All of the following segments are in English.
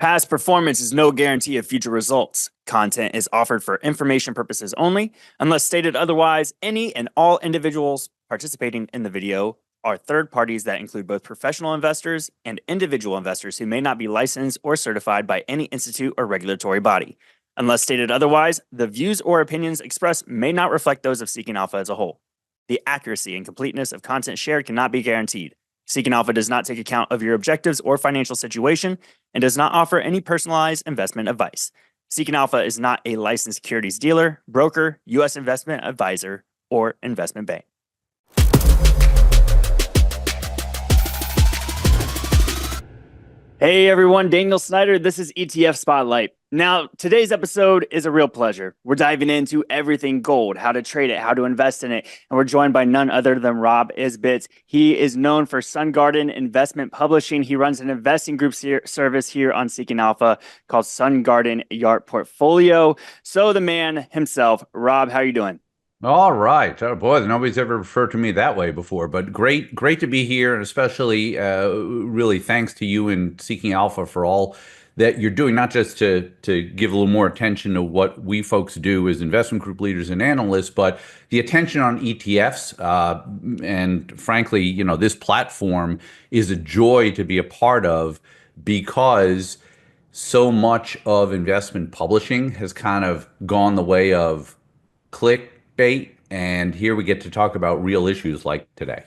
Past performance is no guarantee of future results. Content is offered for information purposes only. Unless stated otherwise, any and all individuals participating in the video are third parties that include both professional investors and individual investors who may not be licensed or certified by any institute or regulatory body. Unless stated otherwise, the views or opinions expressed may not reflect those of Seeking Alpha as a whole. The accuracy and completeness of content shared cannot be guaranteed. Seeking Alpha does not take account of your objectives or financial situation and does not offer any personalized investment advice. Seeking Alpha is not a licensed securities dealer, broker, U.S. investment advisor, or investment bank. Hey everyone, Daniel Snyder. This is ETF Spotlight. Now, today's episode is a real pleasure. We're diving into everything gold, how to trade it, how to invest in it. And we're joined by none other than Rob Isbitts. He is known for Sungarden Investment Publishing. He runs an investing group service here on Seeking Alpha called Sungarden Yart Portfolio. So the man himself, Rob, how are you doing? All right. Oh, boy, nobody's ever referred to me that way before, but great to be here. And especially really thanks to you and Seeking Alpha for all that you're doing, not just to give a little more attention to what we folks do as investment group leaders and analysts, but the attention on ETFs. And frankly, you know, this platform is a joy to be a part of because so much of investment publishing has kind of gone the way of clickbait, and here we get to talk about real issues like today.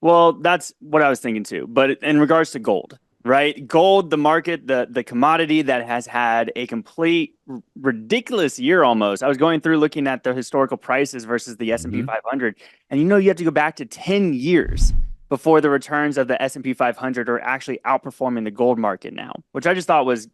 Well, that's what I was thinking too. But in regards to gold, right? Gold, the market, the commodity that has had a complete ridiculous year almost. I was going through looking at the historical prices versus the S&P 500, and you have to go back to 10 years before the returns of the S&P 500 are actually outperforming the gold market now, which I just thought was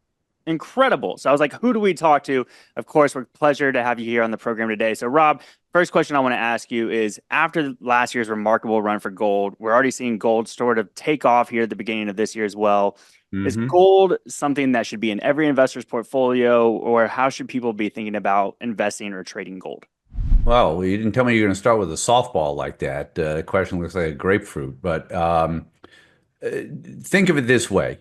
incredible. So I was like, who do we talk to? Of course, we're pleasure to have you here on the program today. So Rob, first question I want to ask you is, after last year's remarkable run for gold, we're already seeing gold sort of take off here at the beginning of this year as well. Is gold something that should be in every investor's portfolio, or how should people be thinking about investing or trading gold? Well, you didn't tell me you're going to start with a softball like that. The question looks like a grapefruit, but think of it this way.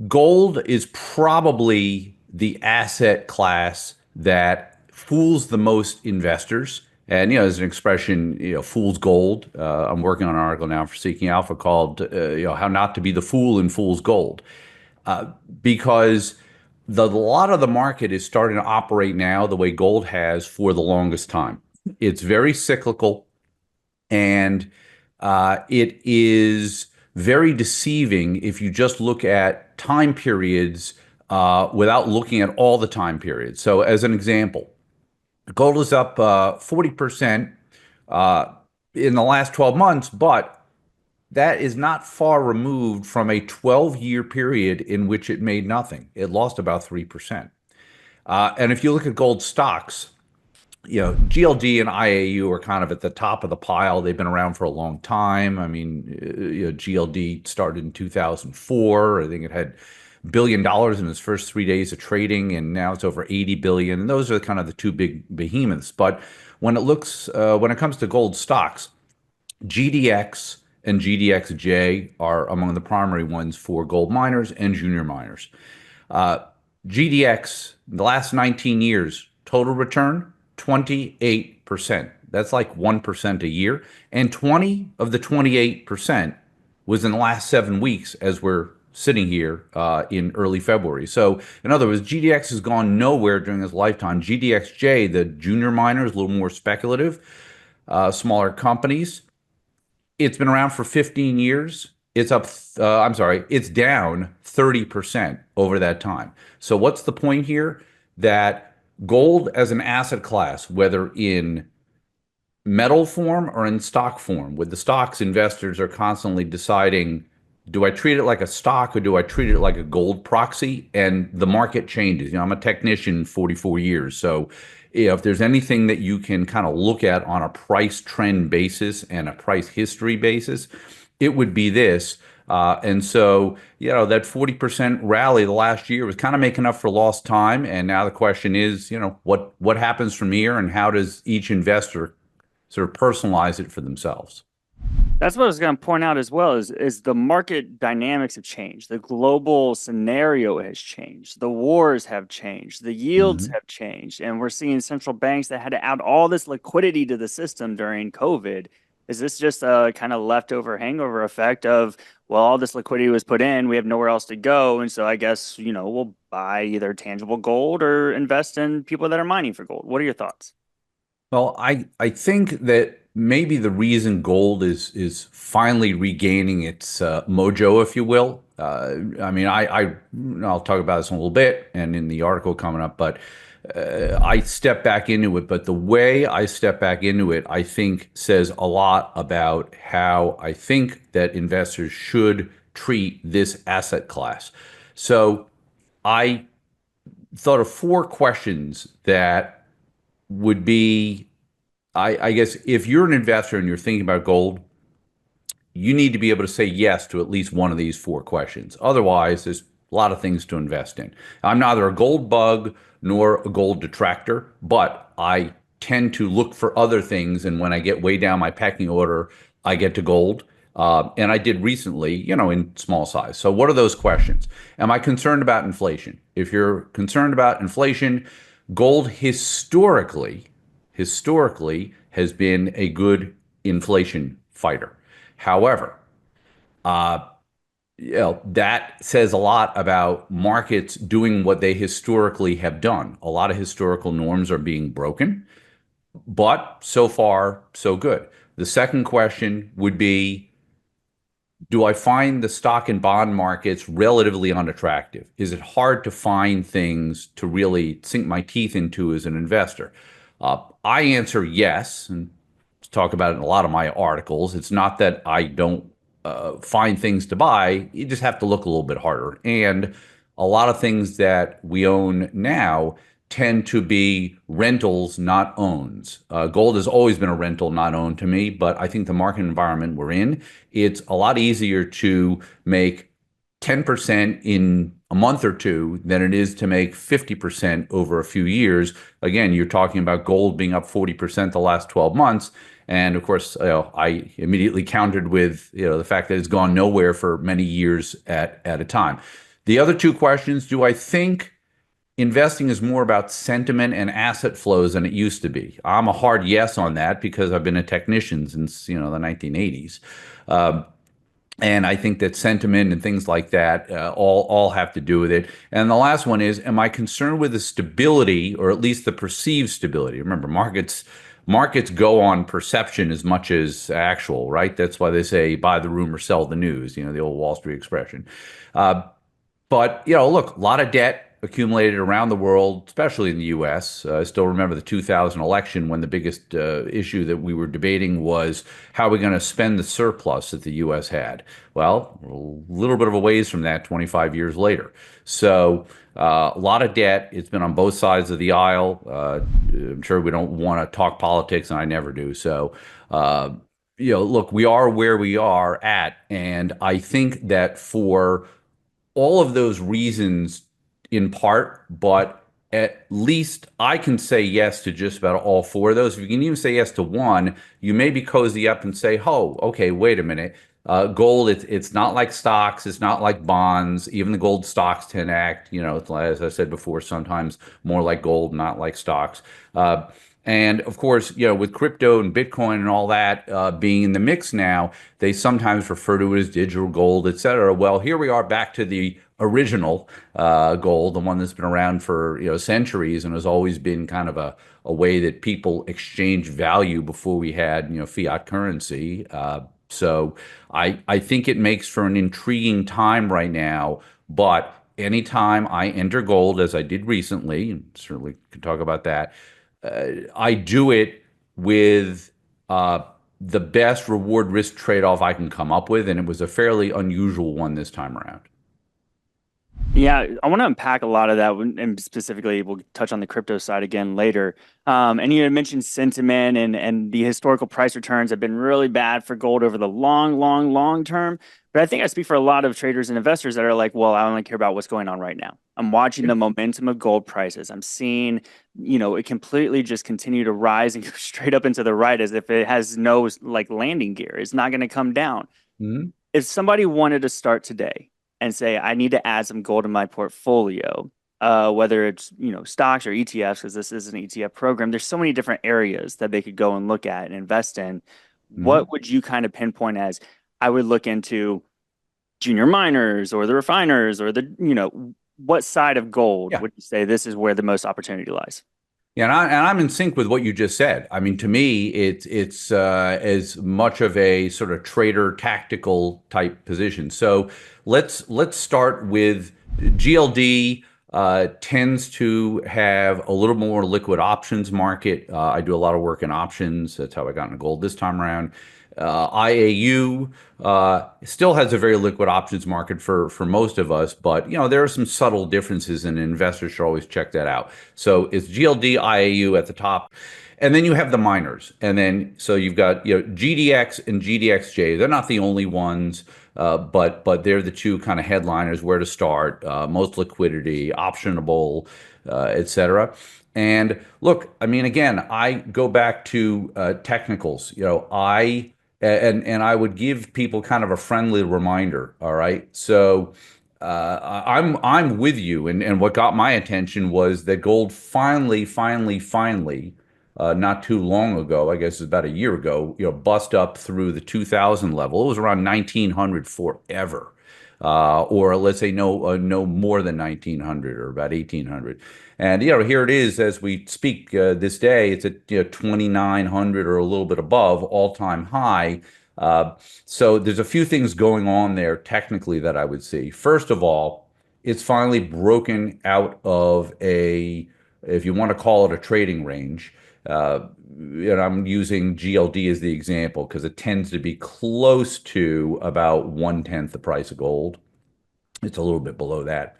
Gold is probably the asset class that fools the most investors. And, you know, there's an expression, you know, fool's gold. I'm working on an article now for Seeking Alpha called, how not to be the fool in fool's gold. Because a lot of the market is starting to operate now the way gold has for the longest time. It's very cyclical, and it is very deceiving if you just look at time periods without looking at all the time periods. So as an example, gold is up 40% in the last 12 months, but that is not far removed from a 12-year period in which it made nothing. It lost about 3%. And if you look at gold stocks, you know, GLD and IAU are kind of at the top of the pile. They've been around for a long time. I mean, you know, GLD started in 2004. I think it had $1 billion in its first 3 days of trading, and now it's over 80 billion. And those are kind of the two big behemoths. But when it comes to gold stocks, GDX and GDXJ are among the primary ones for gold miners and junior miners. GDX, the last 19 years, total return, 28%. That's like 1% a year. And 20 of the 28% was in the last 7 weeks as we're sitting here in early February. So in other words, GDX has gone nowhere during his lifetime. GDXJ, the junior miners, a little more speculative, smaller companies. It's been around for 15 years. It's it's down 30% over that time. So what's the point here? That gold as an asset class, whether in metal form or in stock form, with the stocks, investors are constantly deciding, do I treat it like a stock or do I treat it like a gold proxy? And the market changes. You know, I'm a technician, 44 years. So if there's anything that you can kind of look at on a price trend basis and a price history basis, it would be this. And so, you know, that 40% rally the last year was kind of making up for lost time. And now the question is, you know, what happens from here, and how does each investor sort of personalize it for themselves? That's what I was going to point out as well is the market dynamics have changed. The global scenario has changed. The wars have changed. The yields Mhm. have changed. And we're seeing central banks that had to add all this liquidity to the system during COVID. Is this just a kind of leftover hangover effect of, well, all this liquidity was put in, we have nowhere else to go. And so I guess, we'll buy either tangible gold or invest in people that are mining for gold. What are your thoughts? Well, I think that maybe the reason gold is finally regaining its mojo, if you will. I mean, I'll talk about this in a little bit and in the article coming up, but I step back into it. But the way I step back into it, I think says a lot about how I think that investors should treat this asset class. So I thought of four questions that would be I guess if you're an investor and you're thinking about gold, you need to be able to say yes to at least one of these four questions. Otherwise, there's a lot of things to invest in. I'm neither a gold bug nor a gold detractor, but I tend to look for other things. And when I get way down my pecking order, I get to gold. And I did recently, in small size. So, what are those questions? Am I concerned about inflation? If you're concerned about inflation, gold historically has been a good inflation fighter. However, that says a lot about markets doing what they historically have done. A lot of historical norms are being broken, but so far, so good. The second question would be, do I find the stock and bond markets relatively unattractive? Is it hard to find things to really sink my teeth into as an investor? I answer yes, and talk about it in a lot of my articles. It's not that I don't find things to buy. You just have to look a little bit harder. And a lot of things that we own now tend to be rentals, not owns. Gold has always been a rental, not owned to me, but I think the market environment we're in, it's a lot easier to make 10% in a month or two than it is to make 50% over a few years. Again, you're talking about gold being up 40% the last 12 months. And of course, I immediately countered with the fact that it's gone nowhere for many years at a time. The other two questions: do I think investing is more about sentiment and asset flows than it used to be? I'm a hard yes on that because I've been a technician since the 1980s. And I think that sentiment and things like that all have to do with it. And the last one is, am I concerned with the stability, or at least the perceived stability? Remember, markets go on perception as much as actual, right? That's why they say buy the rumor, sell the news. The old Wall Street expression. Uh, but look, a lot of debt accumulated around the world, especially in the U.S. I still remember the 2000 election when the biggest issue that we were debating was how we're going to spend the surplus that the U.S. had. Well, we're a little bit of a ways from that 25 years later. So a lot of debt. It's been on both sides of the aisle. I'm sure we don't want to talk politics, and I never do. So. Look, we are where we are at, and I think that for all of those reasons in part, but at least I can say yes to just about all four of those. If you can even say yes to one, you maybe cozy up and say, oh, okay, wait a minute. Gold, it's not like stocks, it's not like bonds. Even the gold stocks tend to act, as I said before, sometimes more like gold, not like stocks. And of course, with crypto and Bitcoin and all that being in the mix now, they sometimes refer to it as digital gold, et cetera. Well, here we are back to the original gold, the one that's been around for centuries and has always been kind of a way that people exchange value before we had fiat currency. So I think it makes for an intriguing time right now. But anytime I enter gold, as I did recently, and certainly could talk about that, I do it with the best reward risk trade-off I can come up with, and it was a fairly unusual one this time around. Yeah, I want to unpack a lot of that, and specifically, we'll touch on the crypto side again later. And you had mentioned sentiment and the historical price returns have been really bad for gold over the long, long, long term. But I think I speak for a lot of traders and investors that are like, well, I only care about what's going on right now. I'm watching the momentum of gold prices. I'm seeing, it completely just continue to rise and go straight up into the right as if it has no like landing gear. It's not going to come down. Mhm. If somebody wanted to start today and say, I need to add some gold in my portfolio, whether it's, stocks or ETFs, because this is an ETF program, there's so many different areas that they could go and look at and invest in. What Mhm. would you kind of pinpoint as I would look into junior miners or the refiners or what side of gold Yeah. would you say this is where the most opportunity lies? Yeah, and I'm in sync with what you just said. I mean, to me, it's as much of a sort of trader tactical type position. So let's start with GLD. Tends to have a little more liquid options market. I do a lot of work in options. That's how I got into gold this time around. IAU still has a very liquid options market for most of us, but there are some subtle differences, and investors should always check that out. So it's GLD, IAU at the top, and then you have the miners, and then so you've got GDX and GDXJ. They're not the only ones, but they're the two kind of headliners. Where to start? Most liquidity, optionable, etc. And look, I mean, again, I go back to technicals. And I would give people kind of a friendly reminder. All right, so I'm with you, and what got my attention was that gold finally, not too long ago, I guess it's about a year ago, bust up through the 2000 level. It was around 1900 forever, or let's say no more than 1900 or about 1800. And here it is as we speak this day. It's at 2900 or a little bit above all-time high. Uh, so there's a few things going on there technically that I would see. First of all, it's finally broken out of a, if you want to call it a trading range. And I'm using GLD as the example because it tends to be close to about 1/10 the price of gold. It's a little bit below that.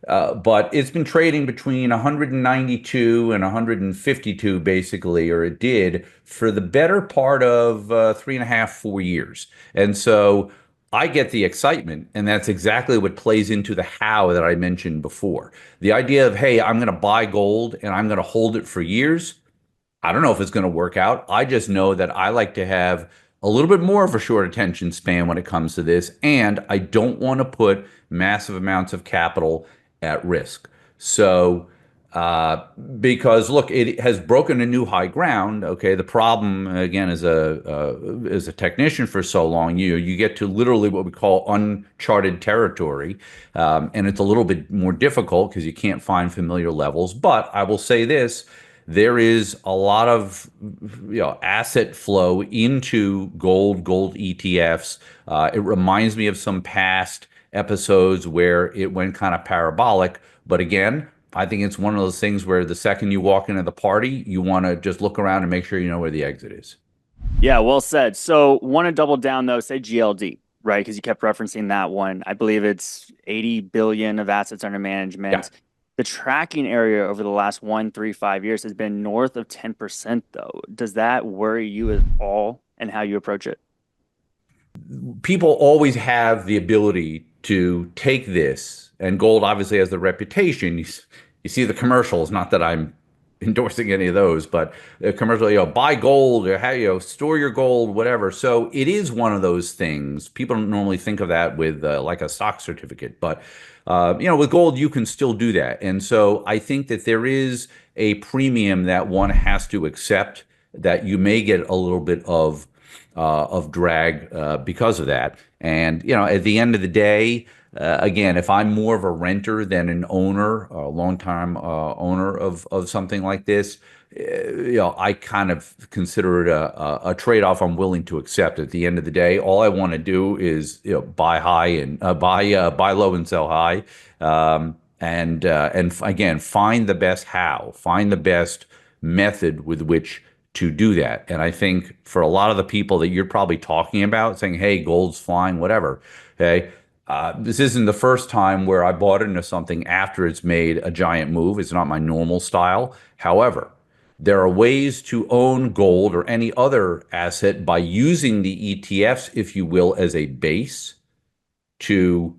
But it's been trading between 192 and 152, basically, or it did for the better part of 3.5, 4 years. And so I get the excitement, and that's exactly what plays into the how that I mentioned before. The idea of, hey, I'm going to buy gold and I'm going to hold it for years. I don't know if it's going to work out. I just know that I like to have a little bit more of a short attention span when it comes to this, and I don't want to put massive amounts of capital at risk. So, uh, because look, it has broken a new high ground. Okay, the problem again as a technician for so long, you get to literally what we call uncharted territory, and it's a little bit more difficult because you can't find familiar levels. But I will say this: there is a lot of asset flow into gold ETFs. It reminds me of some past episodes where it went kind of parabolic. But again, I think it's one of those things where the second you walk into the party, you want to just look around and make sure you know where the exit is. Yeah, well said. So, want to double down though, say GLD, right? Because you kept referencing that one. I believe it's 80 billion of assets under Yeah. management. The tracking area over the last 1, 3, 5 years has been north of 10%, though. Does that worry you at all and how you approach it? People always have the ability to take this, and gold obviously has the reputation. You see the commercials, not that I'm endorsing any of those, but the commercial, buy gold or how, store your gold, whatever. So it is one of those things. People don't normally think of that with like a stock certificate, but with gold, you can still do that. And so I think that there is a premium that one has to accept that you may get a little bit of drag because of that. And at the end of the day, again, if I'm more of a renter than an owner, a long-time owner of something like this, I kind of consider it a trade-off I'm willing to accept. At the end of the day, all I want to do is buy high and buy low and sell high, and again, find the best method with which to do that. And I think for a lot of the people that you're probably talking about, saying, "Hey, gold's flying," whatever. Okay, this isn't the first time where I bought into something after it's made a giant move. It's not my normal style. However, there are ways to own gold or any other asset by using the ETFs, if you will, as a base to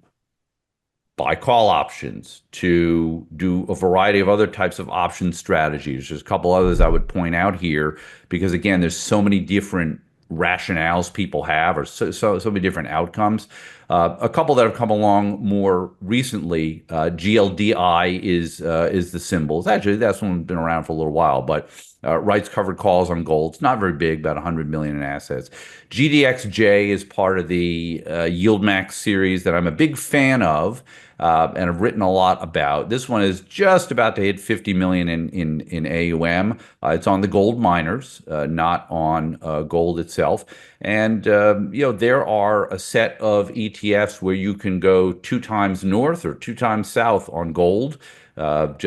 buy call options, to do a variety of other types of option strategies. There's a couple others I would point out here because again, there's so many different rationales people have, or so many different outcomes. A couple that have come along more recently, GLDI is the symbol. Actually, that's one that's been around for a little while, but rights covered calls on gold. It's not very big, about 100 million in assets. GDXJ is part of the Yield Max series that I'm a big fan of. And have written a lot about. This one is just about to hit 50 million in AUM. It's on the gold miners, not on gold itself. And there are a set of ETFs where you can go 2 times north or 2 times south on gold. So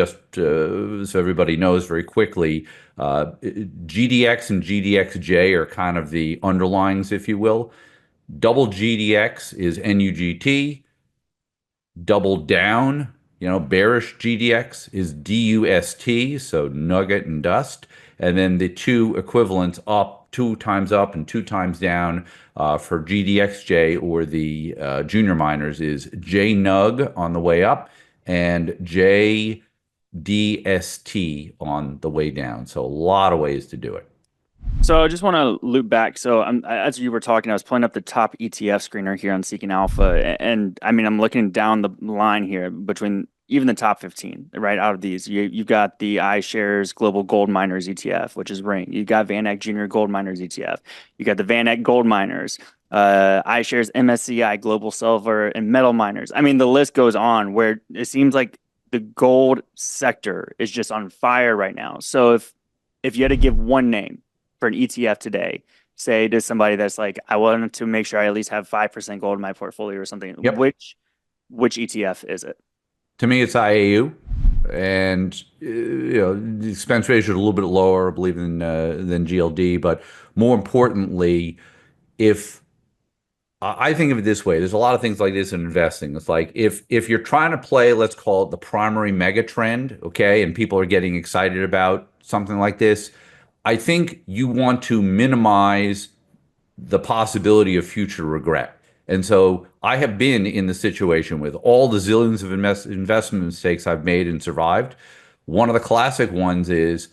everybody knows very quickly, GDX and GDXJ are kind of the underlyings, if you will. Double GDX is NUGT. Double down, bearish GDX is DUST, so nugget and dust. And then the two equivalents up, 2 times up and 2 times down for GDXJ or the junior miners is JNUG on the way up and JDST on the way down. So a lot of ways to do it. So I just want to loop back. So as you were talking, I was pulling up the top ETF screener here on Seeking Alpha, and I mean I'm looking down the line here between even the top 15, right? Out of these, you've got the iShares Global Gold Miners ETF, which is Ring. You got VanEck Junior Gold Miners ETF. You got the VanEck Gold Miners, iShares MSCI Global Silver and Metal Miners. I mean the list goes on. Where it seems like the gold sector is just on fire right now. So if you had to give one name for an ETF today, say to somebody that's like, I wanted to make sure I at least have 5% gold in my portfolio or something, Yep. which ETF is it? To me, it's IAU, and the expense ratio is a little bit lower, I believe, than GLD. But more importantly, if I think of it this way, there's a lot of things like this in investing. It's like if you're trying to play, let's call it the primary mega trend, okay, and people are getting excited about something like this, I think you want to minimize the possibility of future regret. And so I have been in the situation with all the zillions of investment mistakes I've made and survived. One of the classic ones is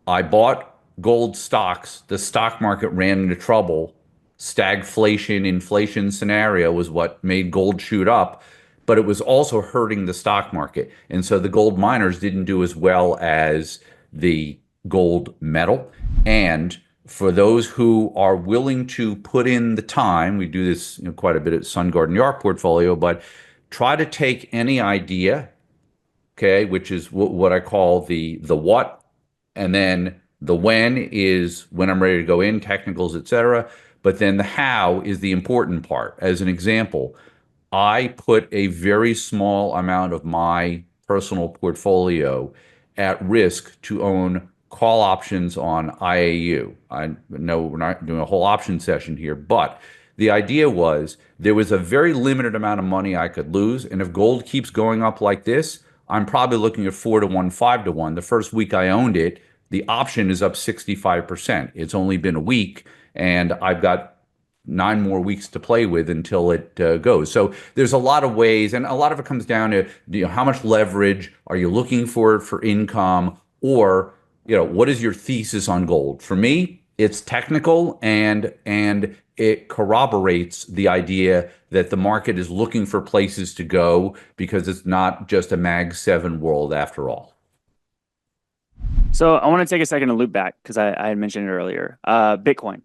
I bought gold stocks. The stock market ran into trouble. Stagflation, inflation scenario was what made gold shoot up, but it was also hurting the stock market. And so the gold miners didn't do as well as the gold metal. And for those who are willing to put in the time, we do this quite a bit at Sungarden York portfolio, but try to take any idea, okay, which is what I call the what, and then the when is when I'm ready to go in, technicals, etc. But then the how is the important part. As an example, I put a very small amount of my personal portfolio at risk to own call options on IAU. I know we're not doing a whole option session here, but the idea was there was a very limited amount of money I could lose. And if gold keeps going up like this, I'm probably looking at 4 to 1, 5 to 1. The first week I owned it, the option is up 65%. It's only been a week, and I've got 9 more weeks to play with until it goes. So there's a lot of ways, and a lot of it comes down to how much leverage are you looking for income, or what is your thesis on gold? For me, it's technical, and it corroborates the idea that the market is looking for places to go because it's not just a Mag 7 world after all. So I want to take a second to loop back because I had mentioned it earlier. Bitcoin,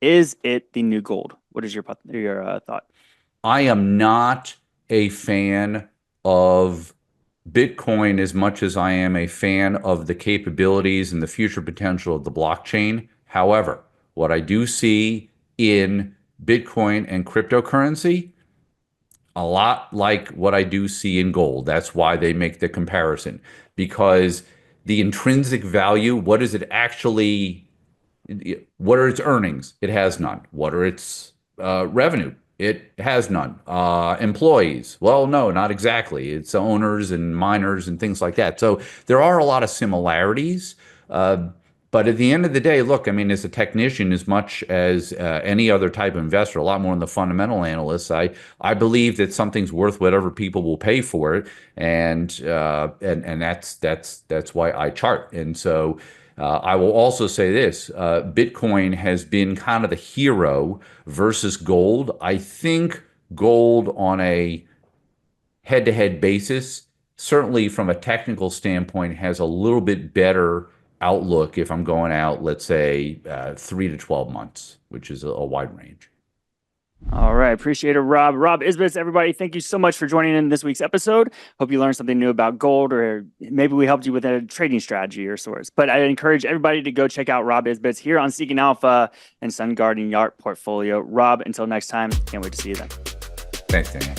is it the new gold? What is your thought? I am not a fan of Bitcoin as much as I am a fan of the capabilities and the future potential of the blockchain. However, what I do see in Bitcoin and cryptocurrency, a lot like what I do see in gold. That's why they make the comparison, because the intrinsic value, what is it actually? What are its earnings? It has none. What are its revenue? It has none. Employees? Well, no, not exactly. It's owners and miners and things like that. So there are a lot of similarities. But at the end of the day, look, I mean, as a technician, as much as any other type of investor, a lot more than the fundamental analysts, I believe that something's worth whatever people will pay for it, and that's why I chart. And so I will also say this: Bitcoin has been kind of the hero versus gold. I think gold on a head-to-head basis, certainly from a technical standpoint, has a little bit better outlook if I'm going out, let's say, 3 to 12 months, which is a wide range. All right. Appreciate it, Rob. Rob Isbitts, everybody, thank you so much for joining in this week's episode. Hope you learned something new about gold, or maybe we helped you with a trading strategy or sorts. But I encourage everybody to go check out Rob Isbitts here on Seeking Alpha and Sungarden Yart Portfolio. Rob, until next time, can't wait to see you then. Thanks, Daniel.